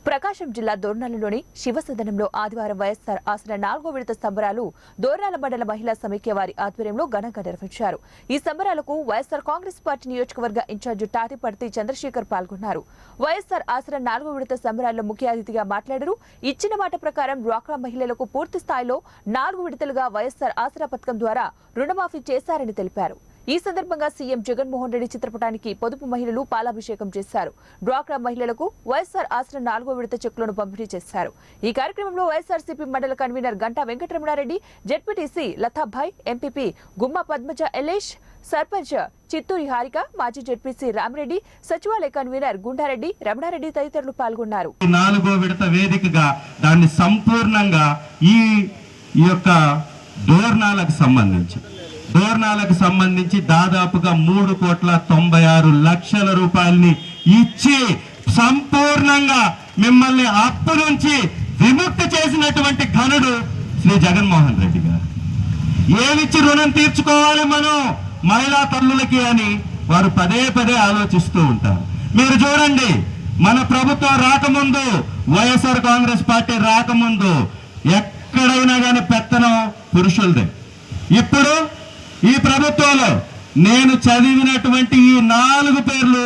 ప్రకాశం జిల్లా దోర్నాలలోని శివసదనంలో ఆదివారం వైఎస్ఆర్ ఆసన 4వ విడత సంబరాలు దోర్నాల మండల మహిళా సమైక్య వారి ఆధ్వర్యంలో ఘనంగా నిర్వహించారు. ఈ సంబరాలకు వైఎస్ఆర్ కాంగ్రెస్ పార్టీ నియోజకవర్గ ఇన్ఛార్జి తాటిపర్తి చంద్రశేఖర్ పాల్గొన్నారు. వైఎస్ఆర్ ఆసన 4వ విడత సంబరాల్లో ముఖ్య అతిథిగా మాట్లాడారు. ఇచ్చిన మాట ప్రకారం డ్వాక్రా మహిళలకు పూర్తి స్థాయిలో 4 విడతలుగా వైఎస్ఆర్ ఆసరా పథకం ద్వారా రుణమాఫీ చేశారని తెలిపారు. ఈ సందర్భంగా సీఎం జగన్మోహన్ రెడ్డి చిత్రపటానికి పొదుపు మహిళలు పాలాభిషేకం చేశారు. డ్వాక్రా మహిళలకు వైఎస్ఆర్ ఆసరా 4వ విడత చెక్కులను పంపిణీ చేశారు. ఈ కార్యక్రమంలో వైఎస్ఆర్సీపీ మండల convener Ganta Venkataramana Reddy, ZPTC Lathabai, MPP Gumma Padmaja Yellesh, sarpanch Chitturi Harika, మాజీ జెడ్పీసీ రామరెడ్డి, సచివాలయ కన్వీనర్ గుండారెడ్డి, రమణారెడ్డి తదితరులు పాల్గొన్నారు. 4వ విడత వేదికగా దాన్ని సంపూర్ణంగా ఈ యొక్క దోర్నాలకు సంబంధించి దాదాపుగా 3,96,00,000 రూపాయలని ఇచ్చి సంపూర్ణంగా మిమ్మల్ని అప్పు నుంచి విముక్తి చేసినటువంటి ఘనుడు శ్రీ జగన్మోహన్ రెడ్డి గారు. ఏమిచ్చి రుణం తీర్చుకోవాలి మనం మహిళా తల్లులకి అని వారు పదే పదే ఆలోచిస్తూ ఉంటారు. మీరు చూడండి, మన ప్రభుత్వం రాకముందు, వైఎస్ఆర్ కాంగ్రెస్ పార్టీ రాకముందు ఎక్కడైనా కానీ పెత్తనం పురుషులదే. ఇప్పుడు ఈ ప్రభుత్వంలో నేను చదివినటువంటి ఈ 4 పేర్లు